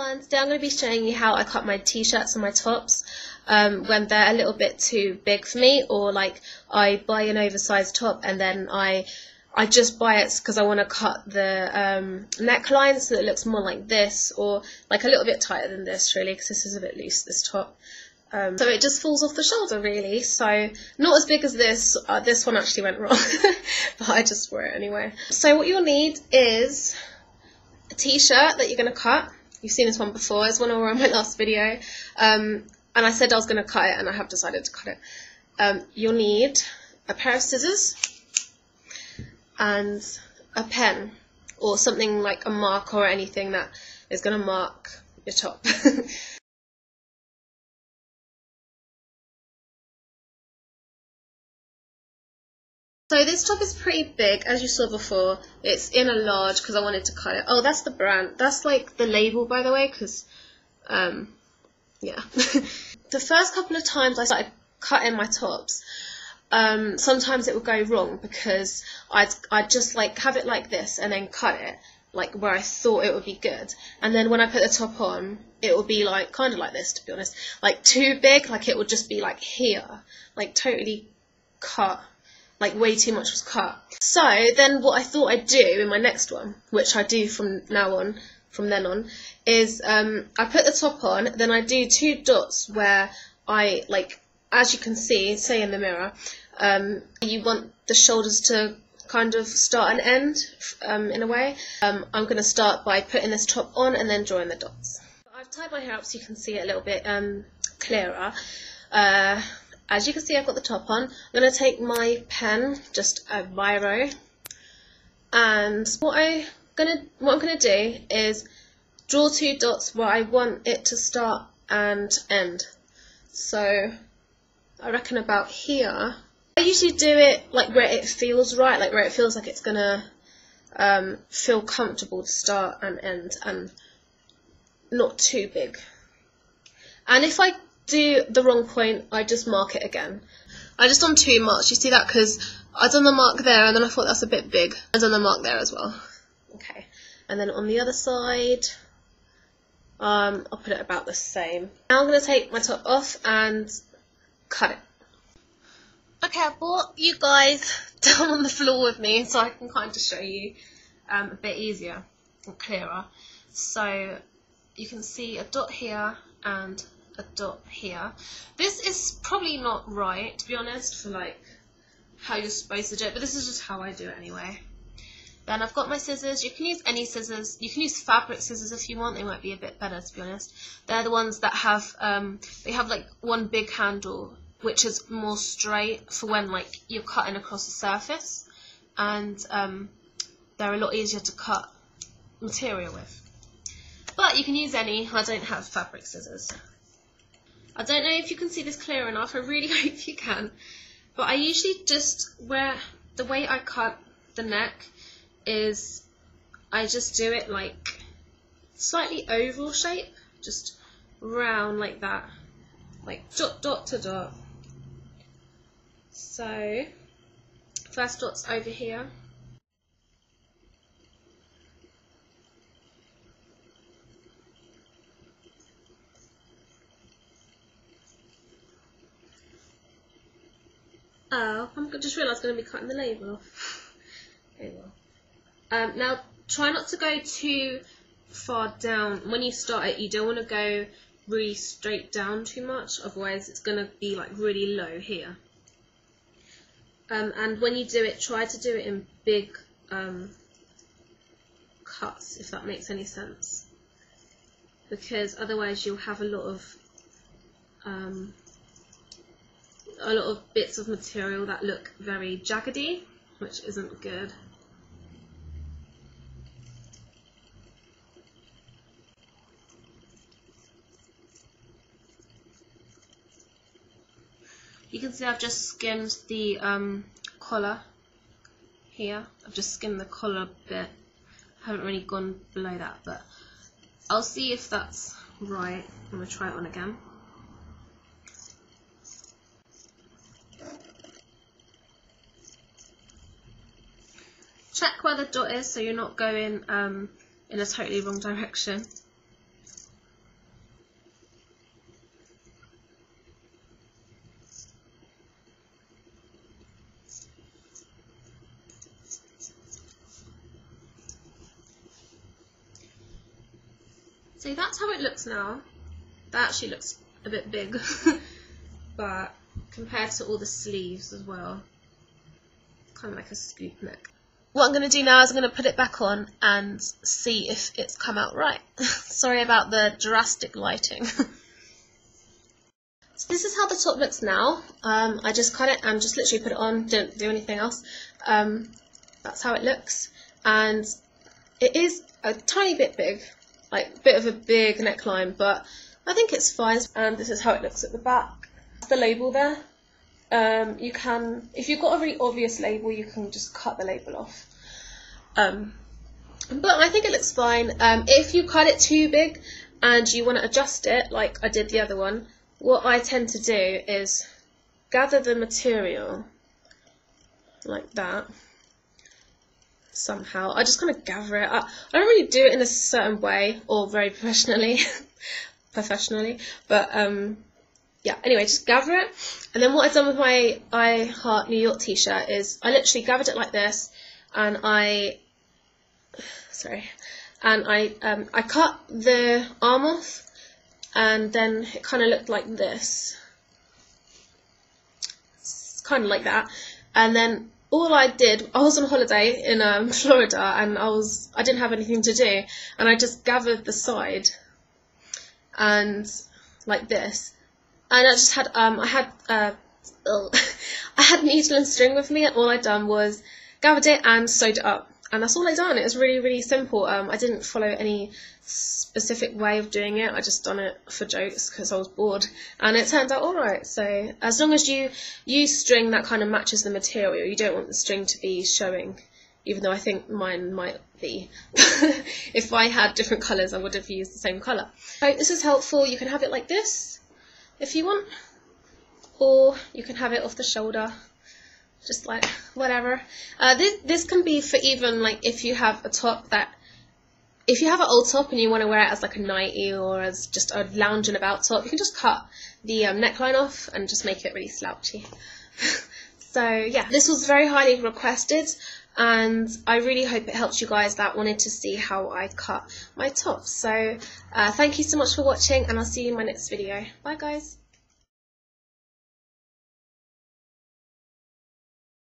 everyone, today I'm going to be showing you how I cut my t-shirts and my tops when they're a little bit too big for me, or like I buy an oversized top and then I just buy it because I want to cut the neckline so that it looks more like this, or like a little bit tighter than this really, because this is a bit loose, this top. So it just falls off the shoulder really, so not as big as this. This one actually went wrong, but I just wore it anyway. So what you'll need is a t-shirt that you're going to cut. You've seen this one before, it's one I wore in my last video, and I said I was going to cut it and I have decided to cut it. You'll need a pair of scissors and a pen, or something like a marker or anything that is going to mark your top. So this top is pretty big, as you saw before. It's in a large because I wanted to cut it. Oh, that's the brand. That's like the label, by the way, because, yeah. The first couple of times I started cutting my tops, sometimes it would go wrong because I'd just like have it like this and then cut it like where I thought it would be good. And then when I put the top on, it would be like kind of like this, to be honest. Like too big, like it would just be like here, like totally cut. Like way too much was cut. So then what I thought I'd do in my next one, which I do from then on, is I put the top on, then I do 2 dots where I, like, as you can see, say in the mirror, you want the shoulders to kind of start and end in a way. I'm going to start by putting this top on and then drawing the dots. I've tied my hair up so you can see it a little bit clearer. As you can see, I've got the top on. I'm going to take my pen, just a biro, and what I'm going to do is draw 2 dots where I want it to start and end. So I reckon about here. I usually do it like where it feels right, like where it feels like it's going to feel comfortable to start and end, and not too big. And if I do the wrong point, I just mark it again. I just done too much, you see that, because I done the mark there and then I thought that's a bit big. I done the mark there as well. Okay, and then on the other side, I'll put it about the same. Now I'm going to take my top off and cut it. Okay, I brought you guys down on the floor with me so I can kind of show you a bit easier and clearer. So you can see a dot here and a dot here. This is probably not right, to be honest, for like how you're supposed to do it, but this is just how I do it anyway. Then I've got my scissors. You can use any scissors. You can use fabric scissors if you want. They might be a bit better, to be honest. They're the ones that have they have like one big handle which is more straight for when like you're cutting across the surface, and they're a lot easier to cut material with. But you can use any. I don't have fabric scissors. I don't know if you can see this clear enough, I really hope you can, but I usually just, the way I cut the neck is I just do it like slightly oval shape, just round like that, like dot dot to dot. So first dot's over here. Oh, I just realised I'm going to be cutting the label off. Okay, well. Now, try not to go too far down. When you start it, you don't want to go really straight down too much, otherwise it's going to be like really low here. And when you do it, try to do it in big cuts, if that makes any sense. Because otherwise you'll have a lot of bits of material that look very jaggedy, which isn't good. You can see I've just skimmed the collar here. I've just skimmed the collar a bit. I haven't really gone below that, but I'll see if that's right. I'm going to try it on again. Check where the dot is so you're not going in a totally wrong direction. So that's how it looks now. That actually looks a bit big, but compared to all the sleeves as well, kind of like a scoop neck. What I'm going to do now is I'm going to put it back on and see if it's come out right. Sorry about the drastic lighting. So this is how the top looks now. I just cut it and just literally put it on, didn't do anything else. That's how it looks, and it is a tiny bit big, like a bit of a big neckline, but I think it's fine. And this is how it looks at the back. That's the label there. You can, if you've got a really obvious label, you can just cut the label off. But I think it looks fine. If you cut it too big and you want to adjust it, like I did the other one, what I tend to do is gather the material like that. Somehow I just kind of gather it. I don't really do it in a certain way or very professionally, but yeah, anyway, just gather it. And then what I've done with my I Heart New York t-shirt is I literally gathered it like this, and I cut the arm off, and then it kind of looked like this. It's kind of like that. And then all I did, I was on holiday in Florida, and I didn't have anything to do, and I just gathered the side and like this, and I just had I had needle and string with me, and all I'd done was gathered it and sewed it up, and that's all I'd done. It was really, really simple. I didn't follow any specific way of doing it. I just done it for jokes because I was bored, and it turned out alright. So as long as you use string that kind of matches the material, you don't want the string to be showing, even though I think mine might be. If I had different colours, I would have used the same colour. I hope this is helpful. You can have it like this if you want, or you can have it off the shoulder, just like whatever. This can be for even like if you have a top that, if you have an old top and you want to wear it as like a nightie or as just a lounging about top, you can just cut the neckline off and just make it really slouchy. So yeah, this was very highly requested, and I really hope it helps you guys that wanted to see how I cut my tops. So thank you so much for watching, and I'll see you in my next video. Bye guys.